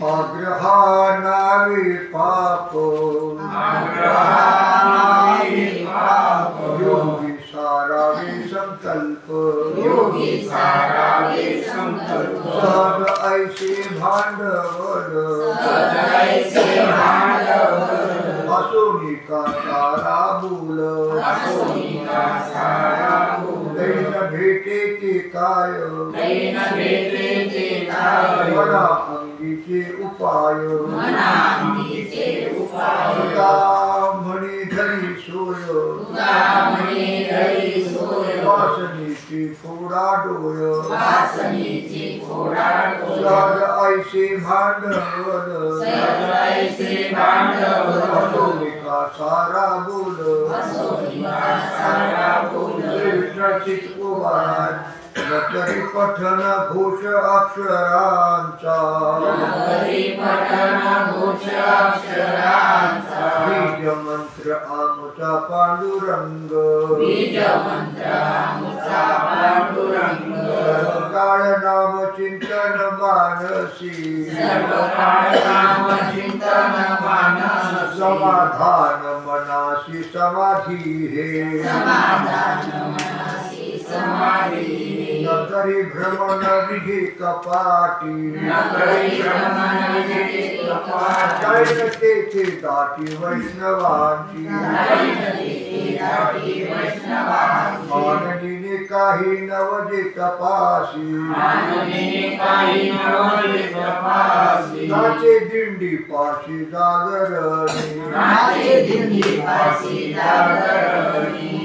अग्रहानावी पाप योगी सारावे संकल्प सहज ऐसे भांडवल असोनिका सारा बोल दैन भेटे ते काय मना अंगीचे उपाय तुका म्हणे धरी सोय वासनीची फोडा डोळ सहज ऐसे भांडवल असोनिका सारा बोल कृष्णाचित उभार नकरी पठन घोष अक्षरांचा बीज मंत्र आमचा पांडुरंग काळ नाम चिंतन मानसी समाधान मनासी समाधी हे नकरी भ्रमण विधी कपाटी तेथे दाटी वैष्णवांची माननीने काही नवजे तपासी नाचे दिंडी पाशी जागरणी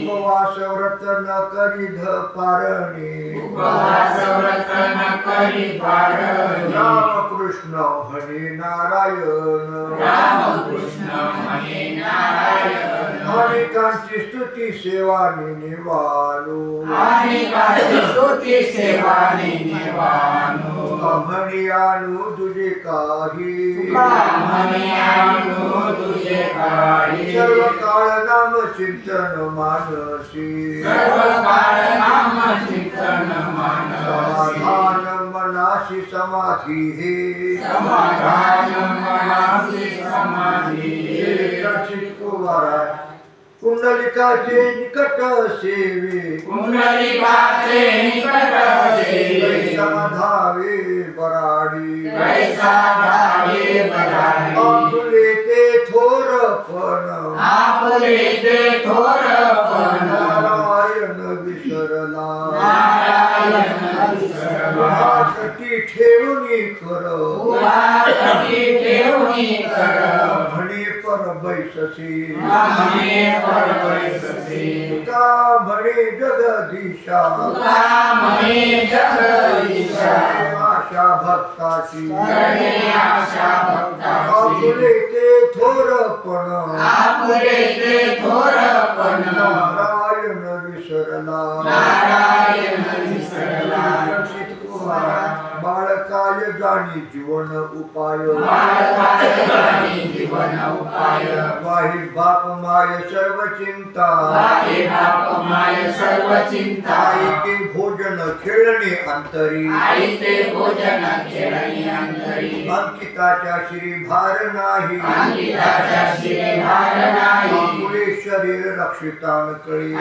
उपवास व्रत न करी धपारणी रामकृष्ण हरे नारायण अनेकांची स्तुती सेवा निवालो म्हणी आणू तुझे काही सर्व काळ नाम चिंतन मानसी समाधान मनासी समाधी हे कुंडलिकाचे निकट सेवे धावे बराडी आपुले ते थोरपण नारायण विसरला कटी ठेवणी कर म्हणे पर बैससी तुका म्हणे जगदीशा आशा भक्ताची आपुले ते थोरपण नारायण विसरला बाळकाय जाणी जीवन उपाय वाही बाप माय सर्व चिंता आईते भोजन खेळणे अंतरी अंकिताच्या श्री भार नाही आपुले शरीर रक्षितान कळी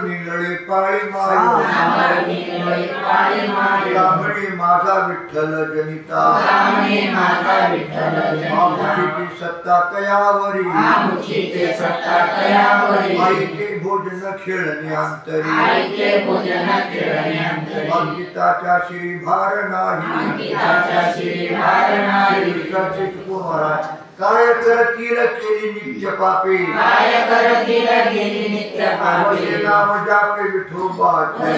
निळळे पाळी ब्राह्मणी माझा विठ्ठल जनिता मामुचीची सत्ता तयावरी आईचे भोजन खेळणे अंतरी अंकिताच्या श्री भार नाही काय करतील केली नित्य पापे नाम जापे विठोबाचे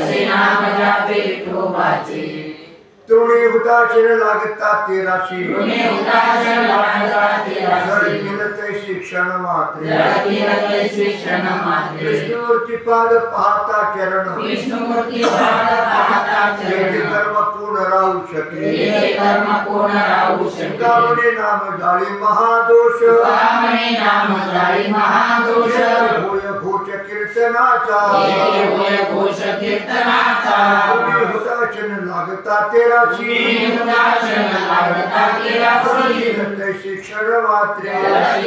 तृणे हुताशेर लागता तेराशी शिक्षण मात्रे जळतील क्षण मात्रे विष्णुमूर्ती पाद पाहता चरण विष्णुमूर्ती पाद पाहता येथे चरण कर्म कोण राहू शके येथे कर्म कोण राहू शके कामने नाम जाळी महादोष कामने नाम जाळी महादोष होय घोष कीर्तनाचा होय घोष कीर्तनाचा कोणी हुताचन लागता तेराची हुताचन लागता तेराची तैसे क्षण मात्रे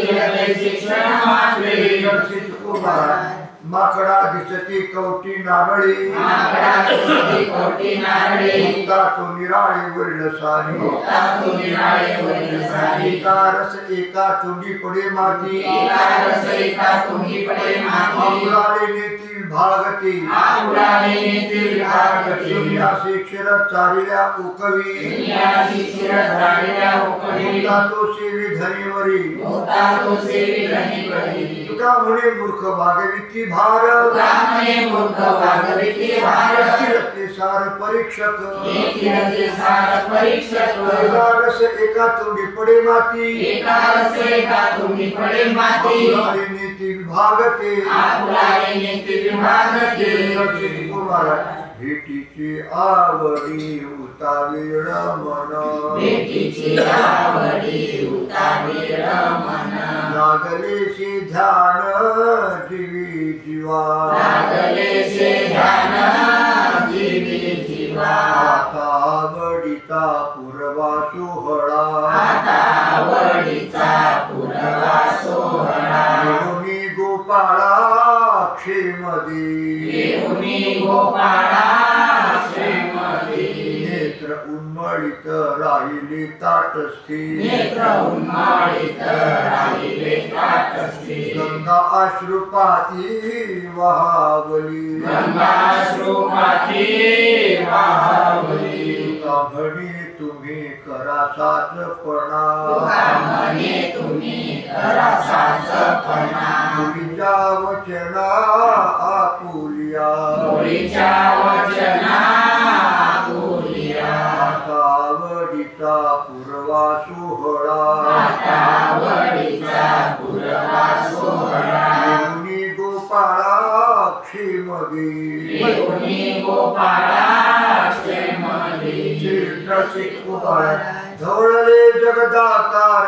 तैसे क्षण मात्रे दर्शित कुमार माकडा दिसती कवटी नारळी माकडा दिसती कवटी नारळी मुक्ता तो निराळे वरील सारी मुक्ता तो निराळे वरील सारी एका रस एका तोंडी पडे माती एका रस एका तोंडी पडे माती आपुलाले नेती भागती आपुलाले नेती भागती दुनियासी क्षीर चारिल्या उकवी दुनियासी क्षीर चारिल्या उकवी मुक्ता तो सेवी धनीवरी मुक्ता तो सेवी धनीवरी तुका म्हणे मूर्ख भागविती भार कामने मूर्ख भागविती भार किरते सार परीक्षक किरते सार परीक्षक एका रस एका तोंडी पडे माती एका रस एका तोंडी पडे माती आपुलाले नेती भागते आपुलाले नेती विभागते दर्शित कुमार भेटीची आवडी उतावी रमण भेटीची आवडी उतावी रमण लागलेशी ध्यान जीवी जीवा लागलेसे ध्यान जीवी जीवा आता आवडीचा पूर्वा सोहळा आता आवडीचा पूर्वा सोहळा येऊनी गोपाळा क्षेमदी येऊनी गोपाळा श्रीमती नेत्र उन्मळीत राहिली ताटस्थी नेत्र उन्माळीत राहिले ताटस्थी गंगा अश्रुपाती वहावली गंगाश्रुपाती वाहवली तुका म्हणे तुम्ही करा साचपणा म्हणे तुम्ही करा साचपणा मुलीच्या वचना आपुलिया मुलीच्या वचना बोलिया आता आवडीचा पूर्वा सोहळा आता आवडीचा पूर्वा सोहळा येऊनी गोपाळा क्षेमदी येऊनी गोपाळा क्षेमदी रसिक कुमार धवळले जगदाकार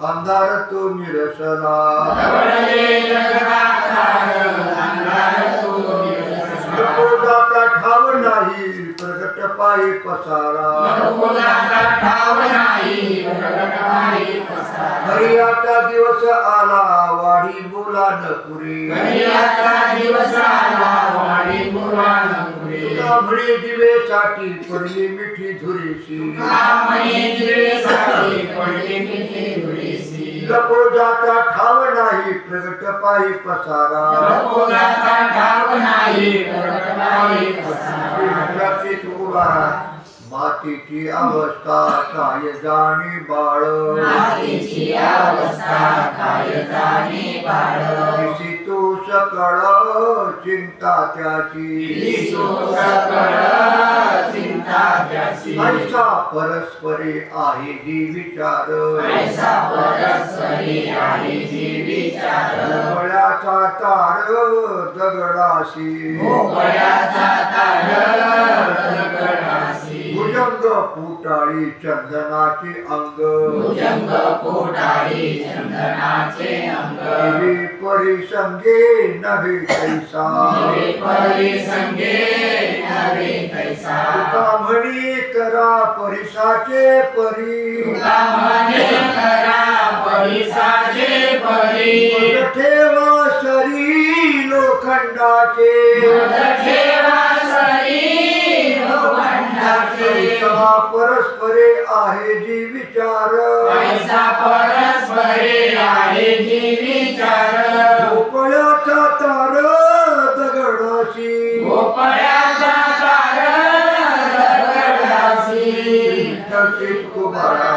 अंधार तो निरसला धवळले जगदाकार अंधार तो निरसला नको जाता ठाव नाही प्रगट पायी पसारा नको जाता ठाव नाही प्रगट पायी पसारा हरी आता दिवस आला वाढी बोला न पुरे घरी आता दिवस आला वाडी पुराण पुरे तुका म्हणे दिवेसाठी पडली मिठी धुरीशी कामये दिवेसाठी पडली मिठी धुळीसी नको जाता ठाव नाही प्रगट पायी पसारा नको जाता ठाव नाही प्रगट पायी पसारा रसिक कुमार मातीची अवस्था काय जाणी बाळ मातीची अवस्था काय जाणे बाळ दिसी तो सकळ चिंता त्याची दिसो सकळ चिंता त्याची ऐसा परस्परे आहे जी विचार ऐसा परस्परी आहे जी विचार गळ्याचा तार दगडाशी मोकळ्याचा तार दगडासी भुजंग फुटाळी चंदनाचे अंग भुजंग पोटाळी चंदनाचे अंग दिवे परिसंगे नव्हे कैसा दिवे परिसंगे नवे कैसा तुका म्हणे करा परिसाचे परी तुका म्हणे करा परिसाचे परी मग ठेवा शरी लोखंडाचे मग ठेवा सरी लोखंडाचे ऐसा परस्परे आहे जी विचार ऐसा परस्परे आहे जी विचार गोपळ्याचा तार दगडाशी गोपळ्याचा तार दगडासी दर्शित कुमारा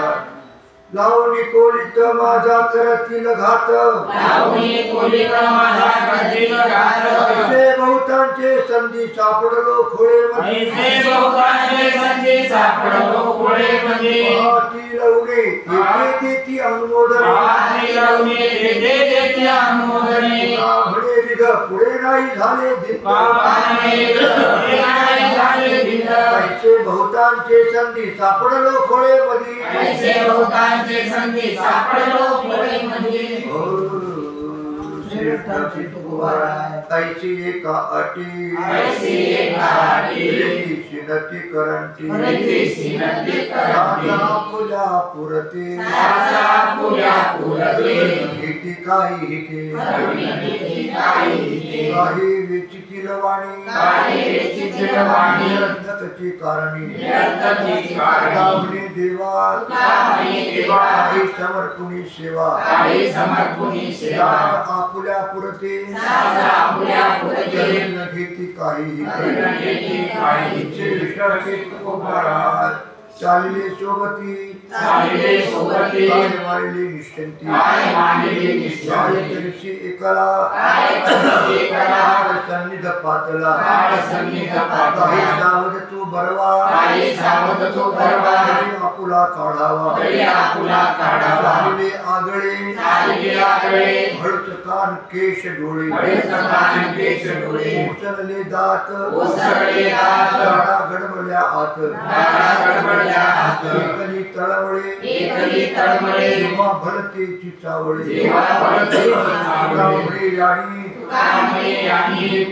लावणी कोलित माझा करतील घात लावणी कोलित माझा करतील घात ऐसे बहुतांचे संधी सापडलो खोळेमध्ये ऐसे बहुतांचे संधी सापडलो खोळेमध्ये हाती लवणे येथे तेथे अनुमोदन हाती पाळूने देते देते अनुमोदने म्हणे निघ पुढे नाही झाले धिंड कैसे बहुतांचे संधी सापडलो खोळे मधी कैसे बहुतांचे संधी सापडलो खोळे मधी कैसी एका अटी नती करंटी पूजा पुरते हिती काही हिते काही विचितील वाणी रत्नकची कारणी देवा काही समर्पणी सेवा आपुल्या पुरते घेती काही चालिले सोबती मारिले निश्चंती गायत्रीची एकला सन्निध पातला काही सावध तू बरवा आपुला काढावा चालिले आगळे हळत कान केश डोळे उचलले दात गडबडल्या आत एकली तळमळे जेव्हा भलतेची चावळे यानी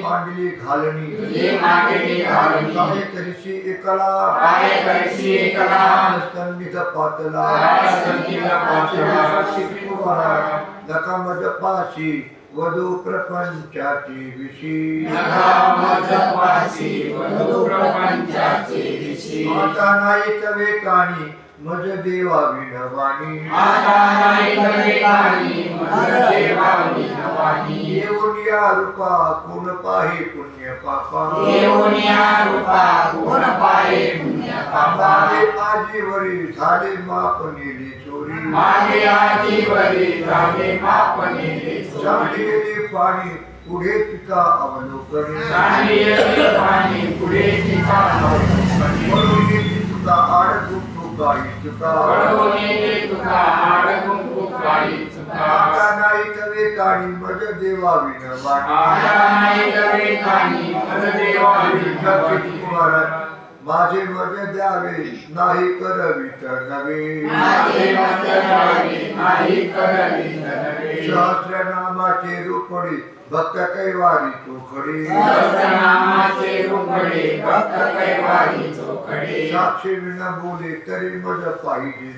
मांडली घालणी काय तरीशी एकला सन्निध पातला नकामद पाशी वधू प्रपंचाची विशी आता नाही तवे काणी मज देवा विनवाणी येऊनिया रूपा कोण पाहे पुण्य पापा माझे आजीवरी झाले माप नेली चोरी सांडलेले पाणी पुढे पिका अवलोकने तुका आडगुम आता नाही तवे काणी मज देवा माझे मज द्यावे नाही करवित नवे सहस्रनामाचे रूपणी भक्त कैवारी चोखडे साक्षी विना बोले तरी मज पाहिजे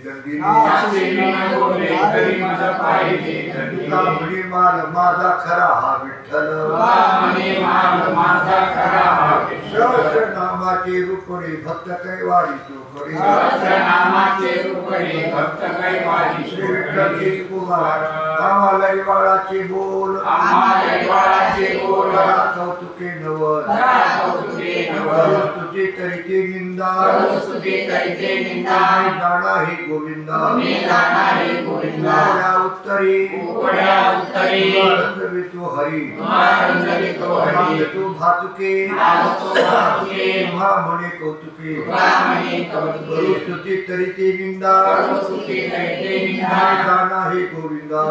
दंडी माल माझा खरा हा विठ्ठल सहस्रनामाचे रूपणी भक्त कैवारी चोखडे श्री विठ्ठलची कुमार आम्हाला वाळाचे बोल कौतुके नवल स्तुती करीते निंदा जाणा हे गोविंदा उत्तरी तो हरी तू भातुके म्हणे कौतुके स्तुती करीते निंदा जाणा हे गोविंदा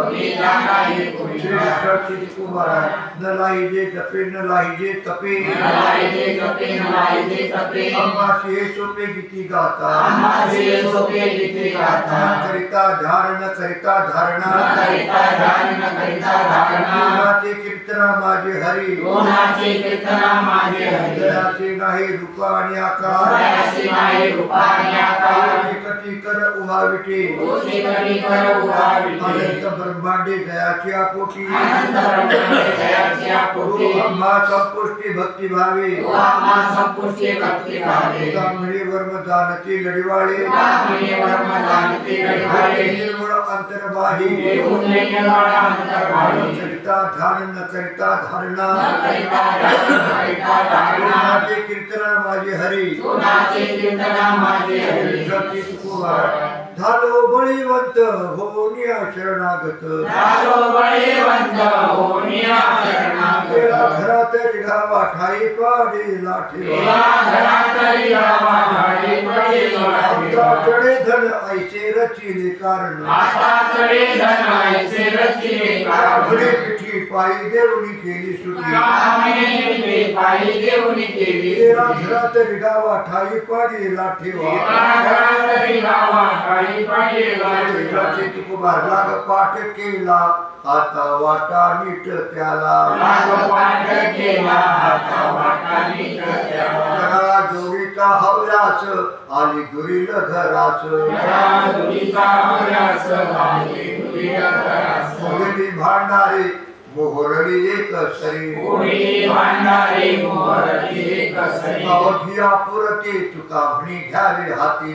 न लाहिजे जपे न लाहिजे तपे अम्माशी सोपे गीती गाता करिता ध्यान करिता धारणा कोणाचे कीर्तना माझे हरी दयाचे नाही रूप आणि आकार कटी कर उभाविटे अनंत ब्रह्मांडे दयाच्या पोटी अम्मा संपुष्टी भक्ती भावे ब्राह्मणी वर्म जानती लढिवाळे निर्मळ अंतर्बाही करिता ध्यान न करिता धारणा कोणाचे कीर्तना माझे हरी झालो बळीवंत होनिया शरणागत घरात रिढावा ठाई पाडे लाठे धन ऐसे रचिले कारण म्हणे पिठी पायी देवनी केली सुटी तेरा घरात रिगावा ठाई पाडी लाठेवा तुकोबा लाग पाठ केला आता वाटा नीट त्याला जोडीचा हवल्याच आली दुरील घराच मोगली भांडारे मोहरली एक सरी अवघिया पुरते तुका म्हणी घ्यावे हाती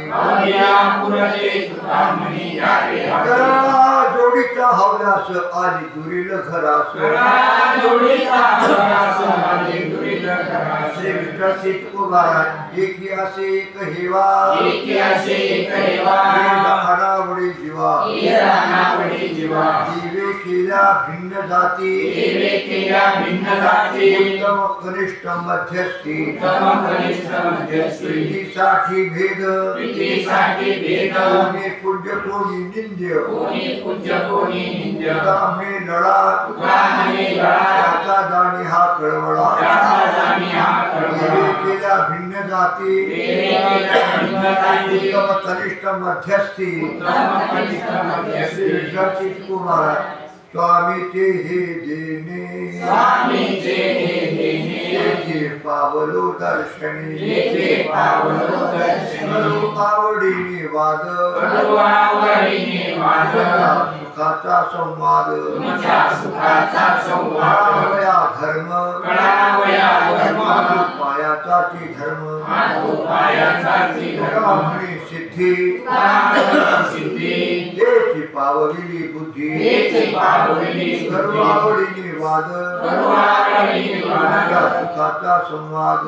जोडीचा हवल्यास आली दुरील घरास एकी असे एक हेवा अनावडी जीवा दिवे केल्या भिन्न जाती उत्तम कनिष्ठ मध्यस्थी साठी भेद कोणी पूज्य कोणी निंद्य आम्ही लढा त्याचा दाणी हा कळवळा केल्या भिन्न जाती उत्तम कनिष्ठ मध्यस्थी कुमार स्वामीचे हे देणे पावलो दर्शनी आवडीने वाद सुखाचा संवाद धर्म पायाचा धर्म सिद्धी पावलेली बुद्धी सर्व आवडीने वाद सुखाचा संवाद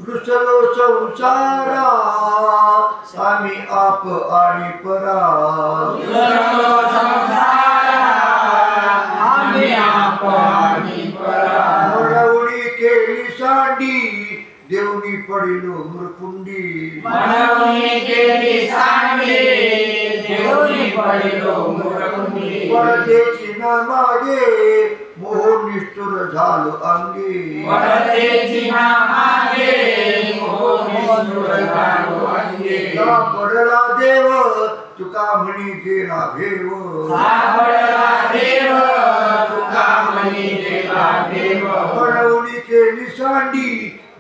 रुसलो संसारा आम्ही आप आणि परा म्हणवणी केली सांडी देवनी पडिलो मुरकुंडी पडदेची ना मागे मोह निष्ठुर झालो अंगी पडला देव तुका म्हणी गेला भेव म्हणवणी केली सांडी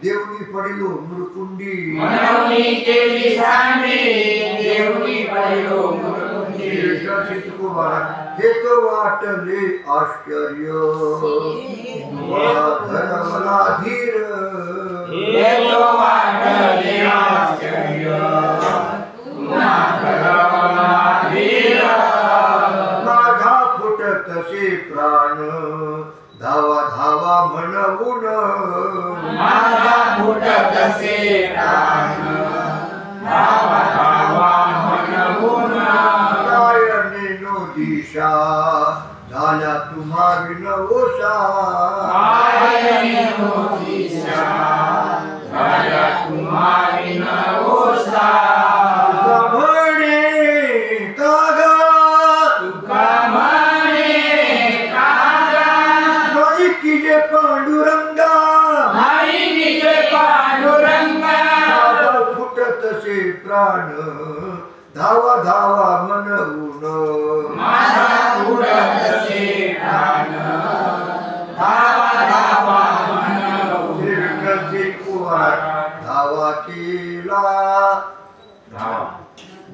देवनी पडिलो मुरकुंडी हे तो वाटले आश्चर्य मला धीर माझा फुटत से प्राण धावा धावा म्हणवून गायनेनो दिशा झाल्या तुम्हा विनवोसा प्राण धावा धावा म्हणून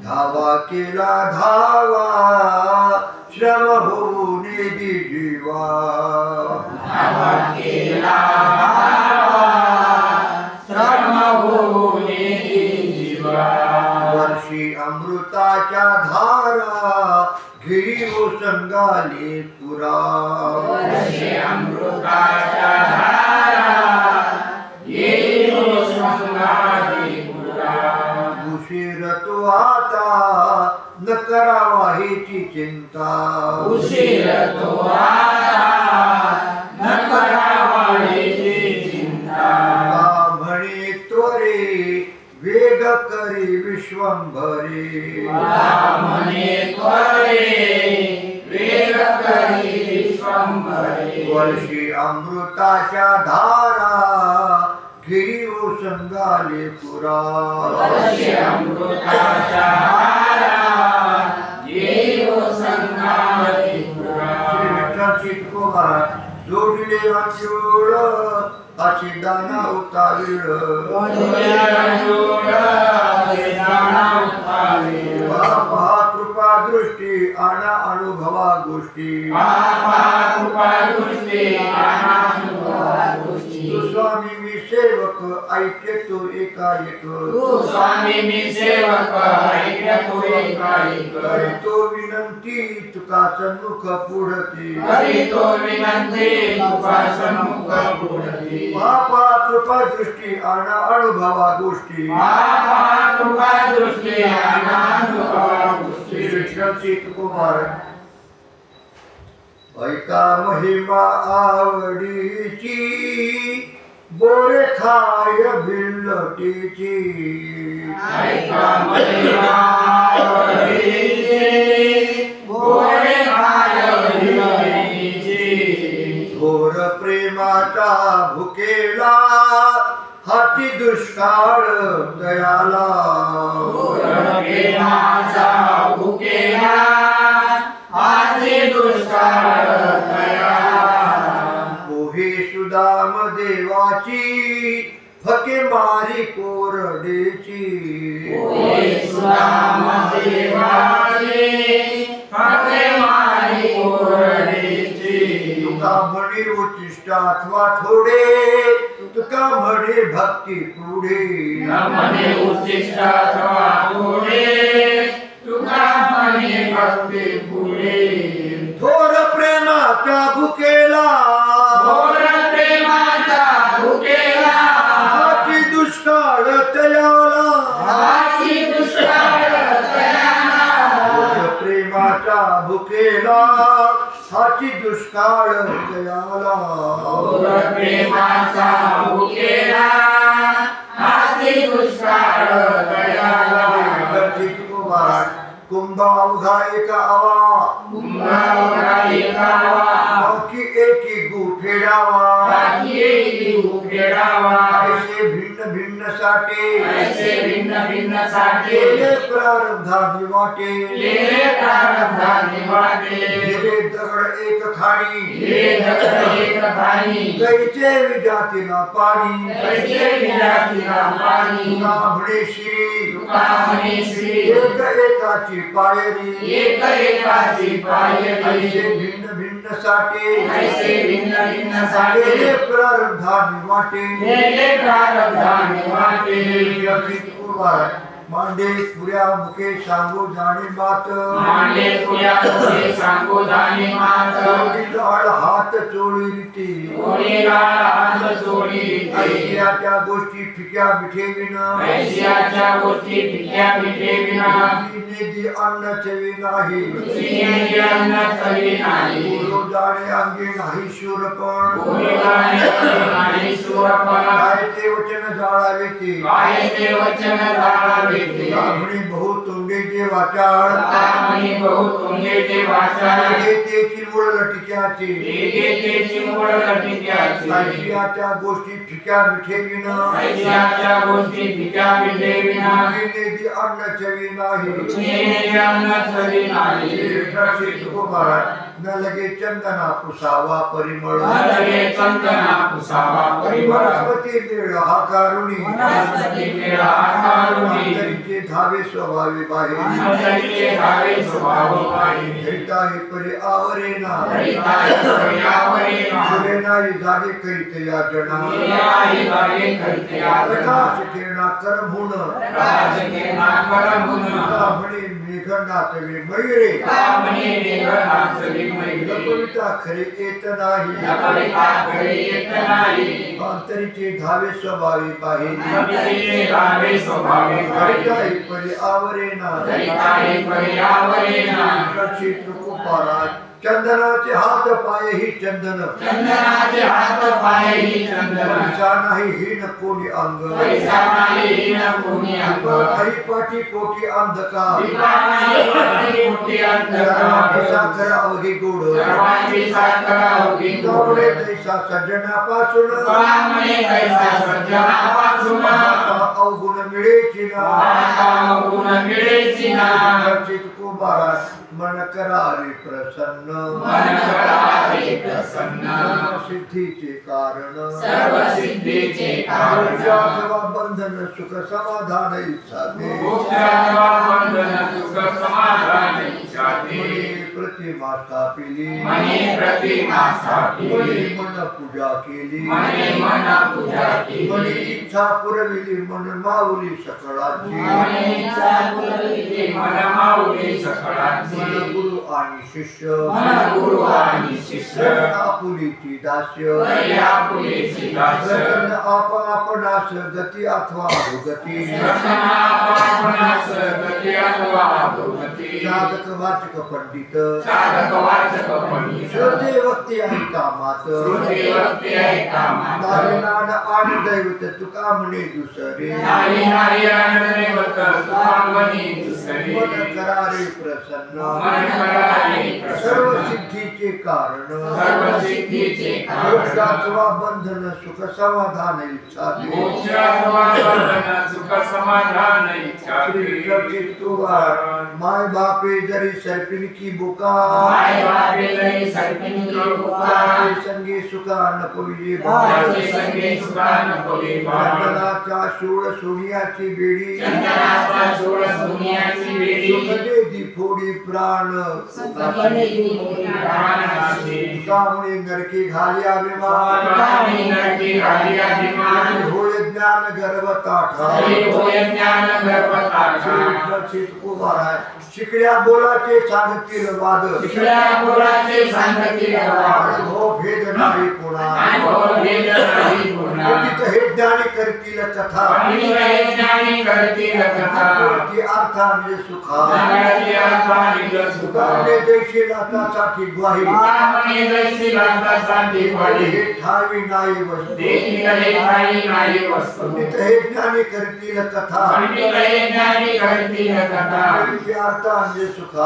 धावा केला धावा श्रम होऊन जीवा वर्षी अमृताच्या धारा घेई संगाले पुरा उशीर तो आता न करावा हेची चिंता म्हणे त्वरे वेग करी विश्वंभरे वर्षी अमृताच्या धारा घेई ओसंगाले पुरा वर्षी अमृताच्या धारा घेई ओसंगाले पुरा श्री विठ्ठल चितकुमार जोडिले अंजोळ अशी दाना उतावीळ पहा कृपा दृष्टी आणा अनुभवा गोष्टी तू स्वामी मी सेवक ऐके तो एकाएक स्वामी मी सेवक ऐके तो एकाएक करीतो विनंती तुका सन्मुख पुढती करीतो विनंती तुका सन्मुख पुढती पापा कृपा दृष्टी आणा अनुभवा गोष्टी कृपा दृष्टी आणा अनुभवा गोष्टी विठ्ठल चितकुमार ऐका महिमा आवडीची बोरे खाय भिल्लटीची ऐका महिमा आवडीची बोरे खाय भिल्लटीची थोर प्रेमाचा भुकेला हाती दुष्काळ दयाला प्रेमाचा भुकेला हाती दुष्काळ दयाला पोहे सुदाम देवाची फके मारी कोरडेची सुदाम देवाची फके मारी कोरडेची तुका म्हणे उच्चिष्ट अथवा थोडे तुका म्हणे भक्ती पुढे म्हणे उच्चिष्ट अथवा थोडे तुका म्हणे भक्ती पुढे थोर प्रेमाच्या भुकेला थोर प्रेमाचा भुकेला हाती दुष्काळ तयाला हाती दुष्काळ तयाला थोर प्रेमाच्या भुकेला हाती दुष्काळ तयाला थोर प्रेमाचा भुकेला हाती दुष्काळ तयाला चितकुमार कुंभावघा एक आवा कुंभावघा एक आवा बाकी एकी गुफेडावा ऐसे भिन्न भिन्न साठे ऐसे भिन्न भिन्न साठे केले प्रारब्धाने वाटे केले प्रारब्धाने वाटे गेले दगड एक खाणी हे दगड एक खाणी कैचे विजातीला पाणी कैचे विजातीला पाणी तुका म्हणे श्री तुका म्हणे श्री एक एकाची पायरी एक एकाची पायरी ऐसे भिन्न भिन्न साठे ऐसे भिन्न भिन्न साठे केले प्रारब्धाने वाटे केले प्रारब्धाने वाटे चितकुमार मांडे पुऱ्या मुखे सांगू जाणे मात मांडे पुऱ्या मुखे सांगू जाणे मात लाड हात चोळी रीती कोणीलाड हात चोळी रीती ऐशियाच्या गोष्टी फिक्या मिठे विना ऐशियाच्या गोष्टी फिक्या मिठे विना निधी अन्न चवी नाही तिने अन्न चवी नाही गुरु जाणे अंगे नाही शूरपण कोणी जाणे नाही शूरपण काय ते वचन जाळावे ते काय ते वचन जाळावे ते म्हणे बहु तोंडेचे वाचाळ म्हणे बहु तोंडेचे वाचाळ तेची मूळ लटिक्याचे तेची मूळ लटिक्याचे ऐशियाच्या गोष्टी फिक्या मिठे विना ऐशियाच्या गोष्टी फिक्या मिठे विना निधी अन्न चवी नाही तिने अन्न चवी नाही चितकुमार न लगे चंदना पुसावा परिमळ लगे चंदना पुसावा परिमळ वनस्पती मेळ हा कारुणी वनस्पती मेळ हा कारुणी अंतरीचे धावे स्वभावे बाहेर अंतरीचे धावे स्वभावे बाहेर हरिता हे परी आवरेना हरिता हे परी आवरेना सुरेनाई जागे करीत या जना सुरेनाई जागे करीत या जना प्रकाश किरणा करम होण प्रकाश किरणा करम होण म्हणे मेघनाथवे मयुरे म्हणे मेघनाथवे कविता खरे येत नाही कविता खरे येत नाही अंतरीचे धावे स्वभावे बाहेर अंतरीचे धावे स्वभावे बाहेर परी आवरेना हरिता हे परी आवरेना चित्रकुमारात चंदनाचे हात पाय ही चंदन चंदनाचे हात पाय ही चंदन पैसा नाही हीन कोणी अंग पैसा नाही हीन कोणी अंग काही पाठी पोटी अंधकार दीपा नाही पाठी पोटी अंधकार साखर अवघी गोड सर्वांची साखर अवघी गोड तैसा सज्जनापासून अवगुण मिळेची ना कुमारा मन करारे प्रसन्न सिद्धीचे कारण बंधन सुख समाधान इच्छा प्रतिमा स्थापिली मन पूजा केली मन इच्छा पुरविली मन माऊली सकळाची मन गुरु आणि शिष्य आपुलीची दास्य आपणास गती अथवा अधोगती साधक वाचक पंडित श्रद्धे वक्ती आहे कामात नारायण आणि दैवत तुका म्हणे दुसरे मन करारे प्रसन्न सर्व सिद्धीचे कारण मोक्षात्वा बंधन सुख समाधान इच्छा माय बापे जरी सर्पिन की बुका संगे सुखा नपविले चंदनाच्या शूळ सोनियाची बेडी सुखदेदी फोडी प्राण कामणे नरके घालिया विमान होय ज्ञान गर्भता शिकड्या बोलाचे सांगतील वाद हो भेद नाही कोणा हे ज्ञानी करतील कथा अर्थाने सुखा जैसे लातासाठी ग्वाही ठावी नाही वस्तू हे ज्ञानी करतील कथा अर्थाने सुखा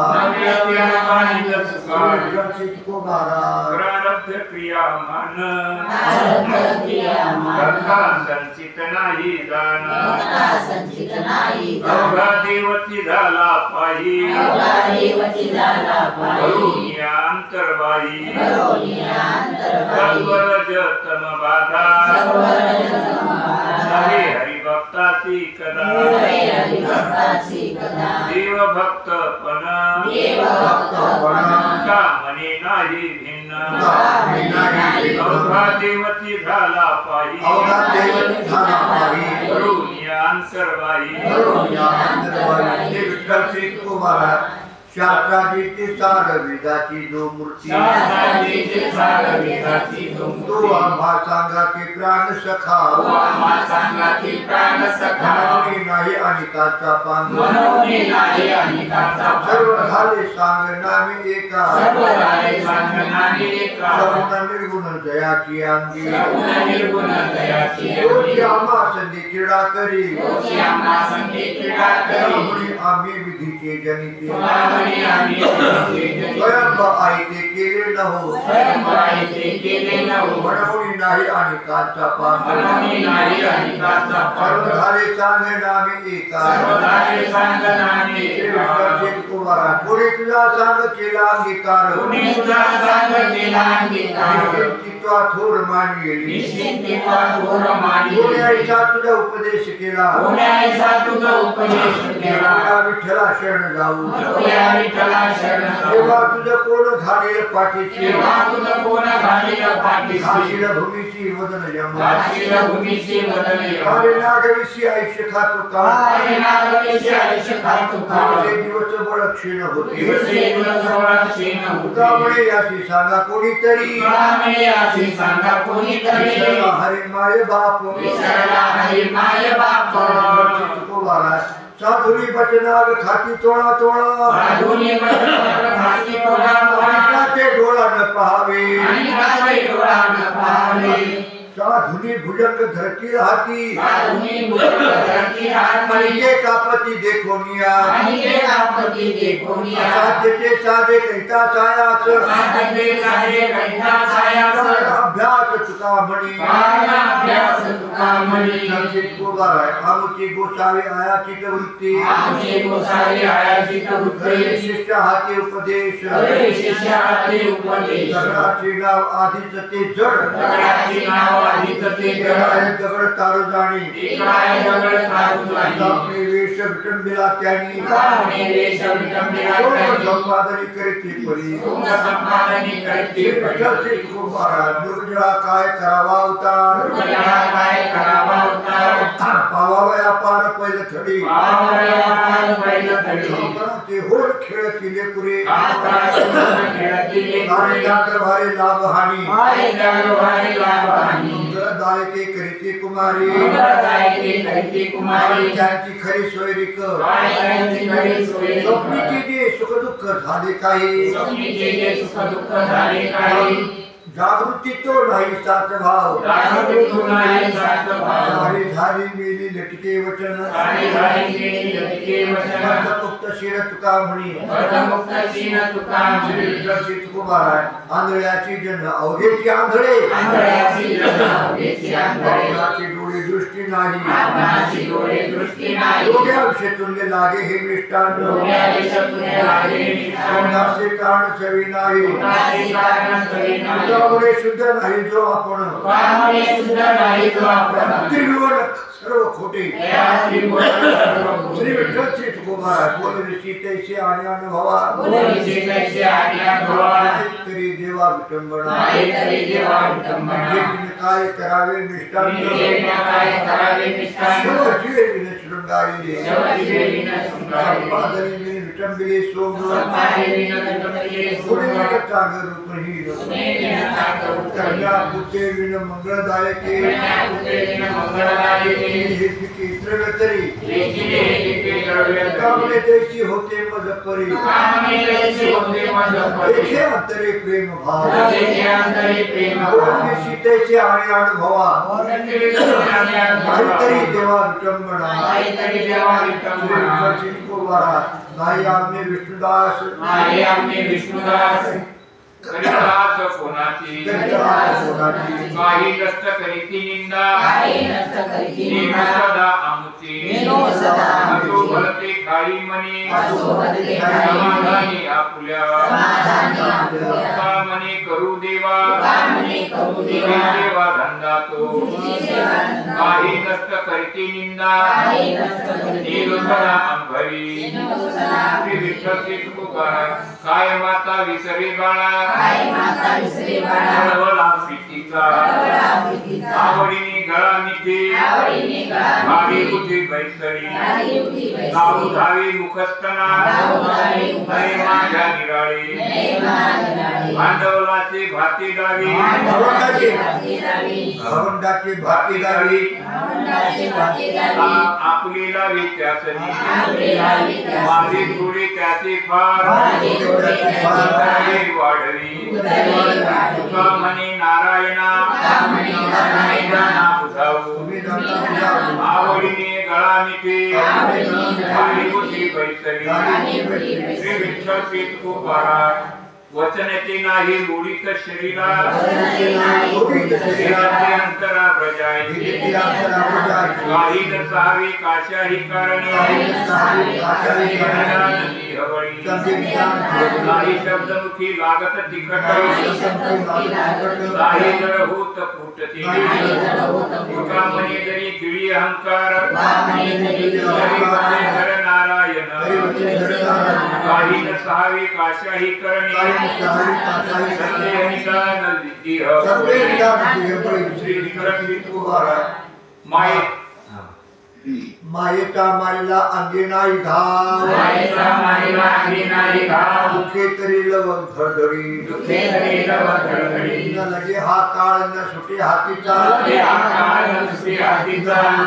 प्रारब्ध क्रियामान संचित नाही जाण अवघा देवची झाला पायी करुणिया अंतर्बाई सर्वर जतम बाधा हरे हरिभक्तासी कदा देव भक्तपण कामने नाही भिन्न अवघा देवची झाला पायी करुणिया अंतर्बाई शास्त्राची सार वेदाची जो मूर्ती तो आम्हा सांगा की प्राण सखा मनोनी नाही अनिकाचा पांग सर्व झाले सांग नामे एका सगुण निर्गुण जयाची अंगी तोची आम्हा संधी क्रीडा करी आम्ही विधीचे जनिते स्वयं आईते केले न हो म्हणून नाही आणि काचा पांग सर्व झाले सांगे नामे एका कुमारा कोणी तुझा सांग केला अंगीकार थोर मानली कोणी आईचा तुझा उपदेश केला विठ्ठला शरण जाऊ तेव्हा तुझं कोण घालील पाठीशी घाशील भूमीची वदन यमा अरे नागविषयी आयुष्य खातो का दिवस बळ क्षीण होते तुकामुळे याशी सांगा कोणीतरी हरे माय बाप साधुनी बचनाग खाती तोळा ते डोळा न पहावे साधुनी भुजंग धरती हाती साधुनी भुजंग धरती हाती मणिके कापती देखोनिया मणिके कापती देखोनिया साध्यते साधे कैता छायास साधते साधे कैता छायास अभ्यास तुका म्हणी अभ्यास तुका म्हणी संचित गोगार आहे आमुची गोसावी आयाची वृत्ती आमुची गोसावी आयाची वृत्ती शिष्य हाती उपदेश शिष्य हाती उपदेश दगडाचे नाव आधीच ते जड दगडाचे नाव आधीच ते जड दगड तारू जाणी काय दगड तारू जाणी आपले वेश विटंबिला त्यांनी आपले वेश विटंबिला त्यांनी संपादनी करीत परी संपादनी करीत परी दुर्जळा काय करावा उतार काय करावा उतार पावावया पार पहिलं थडी पावावया पहिलं थडी ते होड खेळ केले पुरे खेळ केले भारी लाभ हानी भारी लाभ हानी दायके करीती कुमारी कुमारी त्यांची खरी सोयरीक त्यांची खरी सोयरीक स्वप्नीचे जे सुख दुःख झाले काही स्वप्नीचे जे सुख दुःख झाले काही जागृती तो नाही साच भाव जागृती तो नाही साच भाव सारी झाली मेली लटके वचन सारी झाली मेली लटके वचन मुक्त शिर तुका म्हणी मुक्त शिर तुका म्हणी दर्शित कुमार आंधळ्याची जन अवघेची आंधळे आंधळ्याची जन अवघेची आंधळे आपणाची डोळे दृष्टी नाही आपणाची डोळे दृष्टी नाही डोळ्या विषयतुल्य लागे हे मिष्टान डोळ्या विषयतुल्य लागे हे मिष्टान कोणाचे कारण चवी नाही कोणाचे कारण चवी नाही त्यामुळे शुद्ध नाही जो आपण त्यामुळे शुद्ध नाही जो आपण त्रिभुवन सर्व खोटे या त्रिभुवन सर्व खोटे श्री विठ्ठल श्री तुकोबार बोलवी सीतेचे आणि अनुभवा बोलवी सीतेचे आणि अनुभवा तरी देवा विटंबना तरी देवा विटंबना काय करावे मिष्टान काय करावे मिष्टान शिवजीवे विन शृंगारी शिवजीवे विन शृंगारी संपादनी विन विटंबिले सोम संपादनी विन विटंबिले सोम पुणे चांग रूपहीन पुणे विन चांग रूपहीन कन्या पुते विन मंगळदायके कन्या पुते विन मंगळदायके हे पिके द्रव्यतरी लेखिले पिके द्रव्यतरी कामने त्याची होते मजपरी कामने त्याची होते मजपरी देखे अंतरे प्रेम भाव देखे अंतरे प्रेम भाव बोलवी सीतेचे आणि अनुभवा काहीतरी देवा विटंबना काहीतरी देवा विटंबना नाही आम्ही विष्णुदास नाही आम्ही विष्णुदास करिताच कोणाची काही कष्ट करीती निंदा नेनो सदा आमुची असो भलते काही मनी समाधानी आपुल्या का मने करू देवा देवा धंदा तो काही कष्ट करीती निंदा नेनो सदा अंभरी श्री विठ्ठल श्री तुकोबार काय माता विसरे बाळा वळवळा प्रीतीचा आवडीने गळा मिठी भावी बुद्धी बैसरी नाऊ धावी मुखस्तना नये माझ्या निराळे भांडवलाचे भाती दावी भवंडाची भाती दावी आपुलीला वित्यासनी माझे थोडे त्याचे फार वाढवी तुका म्हणे नारायणा आवडीने गळा मिठी भावी बुद्धी बैसरी श्री विठ्ठल श्री तुकोबार वचनते नाही लोडित शरीरा शरीराचे अंतरा प्रजायचे काही नसावे काशाही कारणे नाही शब्दमुखी लागत तिखट नाही जड होत फुटते तुका म्हणे जरी गिळी अहंकार जरी म्हणे धर नारायण काही नसावे काशाही करणे मायेचा मायला अंगे नाही घाव दुखे तरी लवंग धडधडी न लगे हा काळ न सुटे हातीचा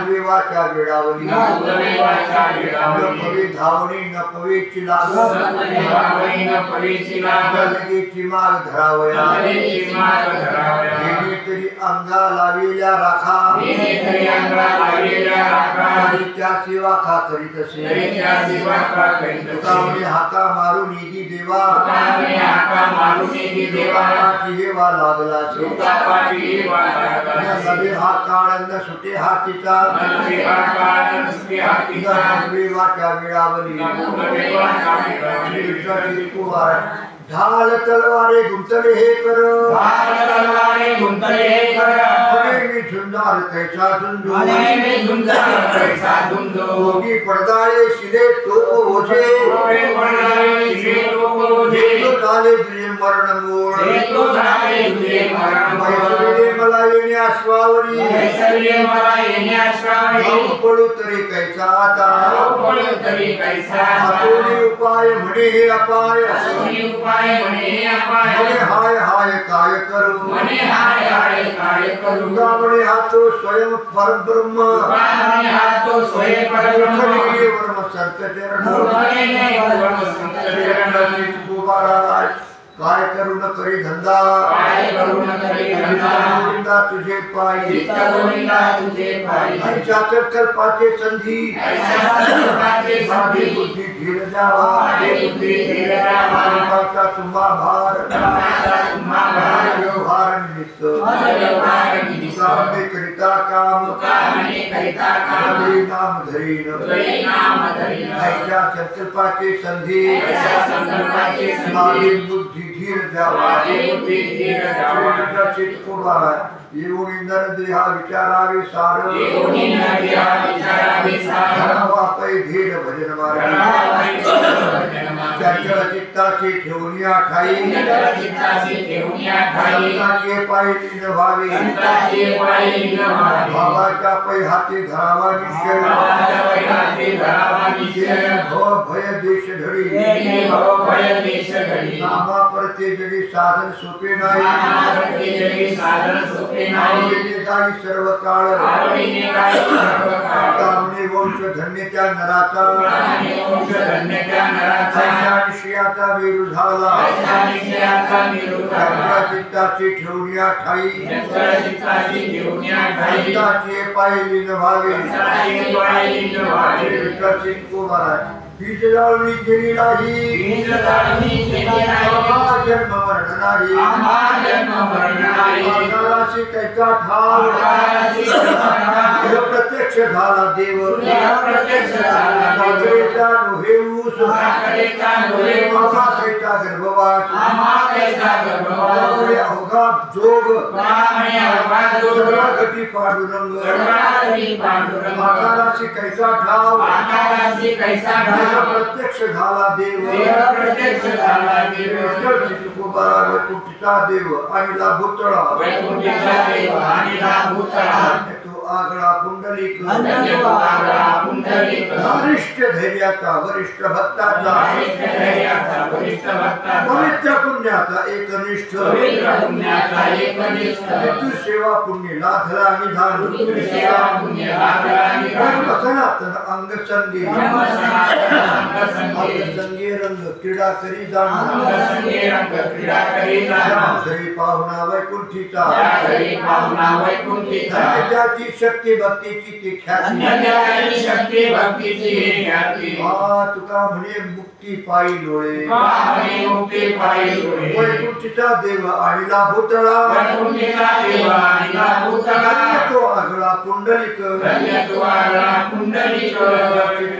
देवाच्या वेळावली न पवे धावणी न पवेची लागण परीचिला गलगेची माग धरावया गलगेची माग धरावया येणे तरी अंगा लाविल्या राखा येणे तरी अंगा लाविल्या राखा तरी त्या सेवा खा करीत असे तरी त्या सेवा खा करीत असे तुकावणे हाका मारून निधी देवा तुकावणे हाका मारून निधी देवा पाठी हेवा लागला तुका पाठी हेवा लागला नवे हा काळ न सुटे हातीचा नवे हा काळ न सुटे हातीचा देवाच्या वेळावली देवाच्या वेळावली विश्वासी कुवार ढाल तलवारे गुंतले हे कर ढाल तलवारे गुंतले हे कर मने मी झुंजार कैसा झुंजू मने मी झुंजार कैसा झुंजू होगी पडदाळे शिले तोप ओझे होगे पडदाळे शिले तोप ओझे तो झाले तुझे मरण मूळ तो झाले तुझे मरण मैसुरीने मला येणे अश्वावरी मैसुरीने मला येणे अश्वावरी पळू तरी कैसा आता पळू तरी कैसा आतोनी उपाय म्हणे हे अपाय आतोनी उपाय म्हणे अपाय म्हणे हाय हाय काय करू म्हणे हाय हाय काय करू म्हणे हा तो स्वयं परब्रह्म म्हणे हा तो स्वयं परब्रह्म खरी वर्म संत चरण खरी वर्म संत चरण महाराज काय करू न करी धंदा काय करू न करी धंदा गोविंदा तुझे पायी गोविंदा तुझे पायी ऐसा कल्पाचे संधी ऐसा कल्पाचे संधी बुद्धी धीर जावा बुद्धी धीर जावा कृपाचा तुम्हा भार कृपाचा तुम्हा भार व्यवहार निमित्त व्यवहार निमित्त कामे करिता काम कामे करिता काम नाम धरीन नाम धरीन ऐसा संकल्पाचे संधी ऐसा संकल्पाचे संधी बुद्धी धीर जावा बुद्धी धीर जावा चित्तकुमार येऊन इंद्र देहा विचारावे सार येऊन इंद्र देहा विचारावे सार वापै धीर भजन मार्ग चंचल चित्ताची ठेवून या ठाई चित्ताची ठेवून या ठाई संताचे पाय लीन व्हावे संताचे पाय लीन व्हावे बाबाच्या पै हाती धरावा निश्चय बाबाच्या पै हाती धरावा निश्चय भव भय देश धडी भव भय देश धडी नामा परते जगी साधन सोपे नाही नामा परते जगी साधन सोपे नाही आवडीने काही सर्व काळ आवडीने काही सर्व काळ कामने वंश धन्यच्या नराचा कामने वंश धन्यच्या नराचा ऐसा निश्चयाचा मेरू झाला ऐसा निश्चयाचा मेरू झाला चित्ताची ठेवून या ठाई चित्ताची ठेवून या ठाई संताचे पाय लीन व्हावे संताचे पाय लीन व्हावे विकसित कुमार बीज जाळणी केली नाही बीज जाळणी केली नाही आम्हा जन्म मरण नाही आम्हा जन्म मरण नाही आकाराशी कैसा ठाव आकाराशी कैसा ठाव देव प्रत्यक्ष झाला देव देव प्रत्यक्ष झाला देव सागरेचा नोहे ऊस सागरेचा नोहे ऊस आम्हा कैसा गर्भवास आम्हा कैसा गर्भवास त्यामुळे अवघात जोग त्यामुळे अवघात जोग सगळागती पांडुरंग सगळागती पांडुरंग आकाराशी कैसा ठाव आकाराशी कैसा ठाव देव प्रत्यक्ष झाला देव देव प्रत्यक्ष झाला देव चित्तकुमारा वैकुंठीचा देव आणि लाभूतळा वैकुंठीचा देव आणि लाभूतळा तो आगळा पुंडलिक तो आगळा पुंडलिक वरिष्ठ धैर्याचा वरिष्ठ भक्ताचा वरिष्ठ धैर्याचा वरिष्ठ भक्ताचा पवित्र पुण्याचा एकनिष्ठ पवित्र पुण्याचा एकनिष्ठ मृत्यू सेवा पुण्य लाधला निधान मृत्यू सेवा पुण्य लाभला निधान सनातन अंग संगी ब्रह्म सनातन अंग संगे संगी रंग क्रीडा करी जाणार अंग संगे रंग क्रीडा करी जाणार श्री पाहुणा वैकुंठीचा त्या घरी पाहुणा वैकुंठीचा त्याची शक्ती भक्तीची ती ख्याती अन्यथाची शक्ती भक्तीची ही ख्याती तुका म्हणे मुक्ती पायी डोळे पाहणे मुक्ती पायी डोळे वैकुंठीचा देव आणि लाभूतळा वैकुंठीचा देव आणि लाभूतळा तो आगळा पुंडलिक धन्य तो आगळा पुंडलिक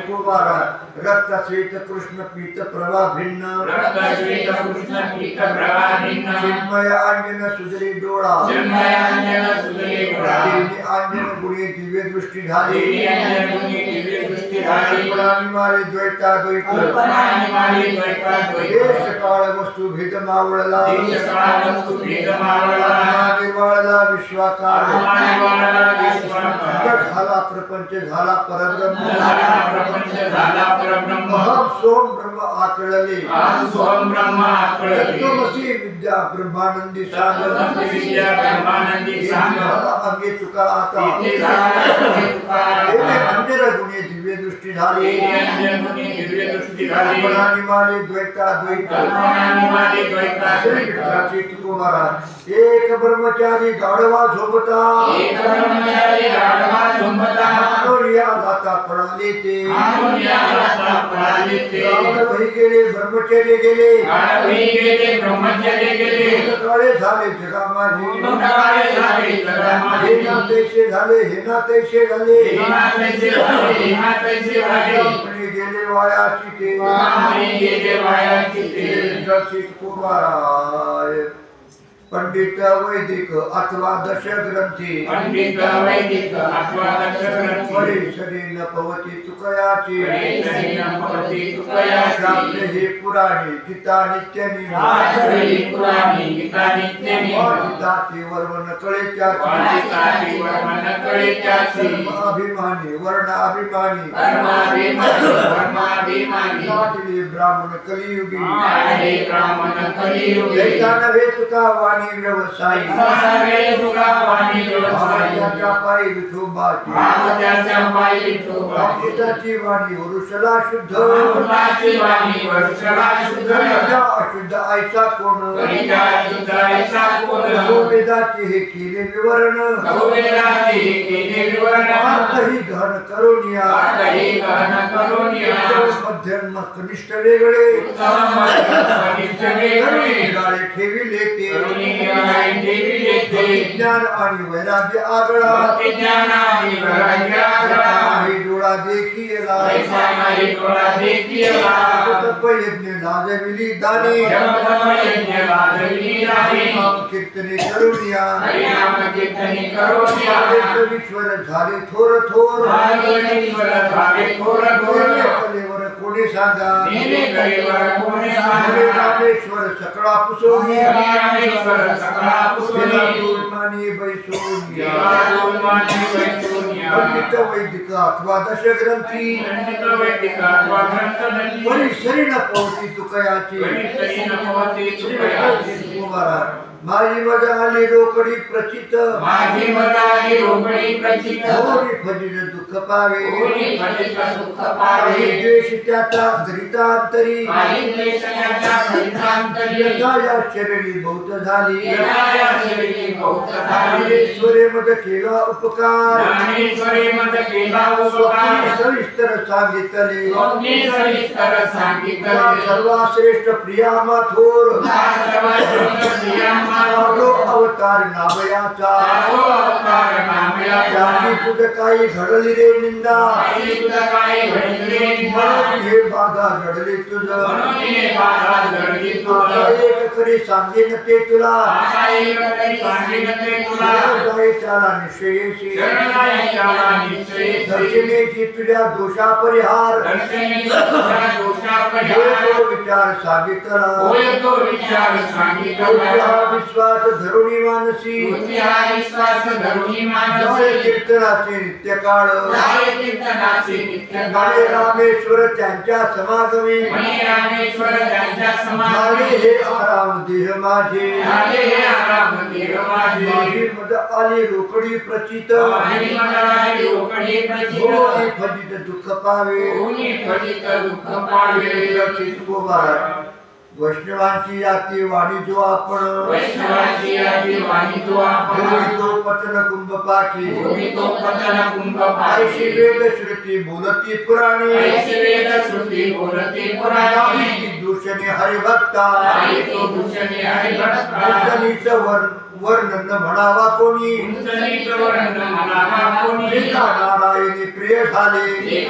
कुमारा रक्तश्वेत कृष्ण पीत प्रभा भिन्न रक्तश्वेत कृष्ण पीत प्रभा भिन्न चिन्मय अंजन सुजरी डोळा चिन्मय अंजन सुजले डोळा देवी अंजन गुणे दिव्य दृष्टी झाली देवी अंजन गुणी दिव्य दृष्टी झाली प्राणिमारी द्वैता द्वैत प्राणिमारी द्वैता द्वैत देश काळ वस्तू भेद मावळला देश काळ वस्तू भेद मावळला निर्वाळला विश्वाकार निर्वाळला विश्वाकार झाला प्रपंच झाला परब्रह्म झाला प्रपंच झाला परब्रह्म अहम सोम ब्रह्म आकळले आज सोम ब्रह्म आकळले तत्त्वमसी विद्या ब्रह्मानंदी सांग विद्या ब्रह्मानंदी सांग अंगे तुका आता भक्ती झाली तुका अंजन गुणे दिव्य दृष्टी झाली दिव्य दृष्टी झाली निमाली द्वैता निमाली द्वैता श्री विठ्ठलाची तुकोबारात एक ब्रह्मचारी गाढवा झोपता मानोरिया दाता पडाले ते गाढवही गेले ब्रह्मचारी गेले काळे झाले जगामाझे हे ना तैसे झाले हे ना तैसे झाले अपने गेले वायाची ते तुकोबाराय पंडित वैदिक अथवा दशग्रंथी परिसरी न पवती तुकयाची शास्त्रे हे पुराणी गीता नित्यनी गीताची वर्मन कळेच्याची अभिमानी वर्ण अभिमानी ब्राह्मण कलियुगी नव्हे तुका वाणी व्यवसायी भावाच्या पायी विठोबाची भक्ताची वाणी वरुषला शुद्ध अशुद्ध ऐसा कोण वेदाची हे केले विवरण ही घन करुणिया मध्यम कनिष्ठ वेगळे ठेविले ते ज्ञान आणि वैराग्य आगळा डोळा देखिएला यज्ञ लाजविली दानी कीर्तने करुणिया ईश्वर झाले थोर थोर कलेवर कोणी सांगा रामेश्वर सकळा पुसोनी पंडित वैदिक अथवा दशग्रंथी परिसरी न पवती तुकयाची माझी मजा आली रोकडी प्रचित होरी फजित दुःख पावे द्वेष त्याचा घरितांतरी या शरीरी बहुत झाली ईश्वरे मद केला उपकार सविस्तर सांगितले सर्वश्रेष्ठ प्रिया माथोर अवतार नामयाचा तुझ काही घडली रे निंदा हे बाधा घडली तुझ एक खरी सांगेन ते तुला त्याला निश्चयेशी दर्शनेची तुझ्या दोषा परिहार विचार सांगितला विश्वास धरुणी मानसी कीर्तनाचे नित्य काळ रामेश्वर त्यांच्या समागमी हे आराम देह माझे माझी मद आली रोकडी प्रचित फजित दुःख पावे वैष्णवांची याती वाणी जो आपण तो पतन कुंभ पाठी ऐशी वेद श्रुती बोलती पुराणी दूषणे हरिभक्ता वर्णन म्हणावा कोणी नारायणी प्रिय झाले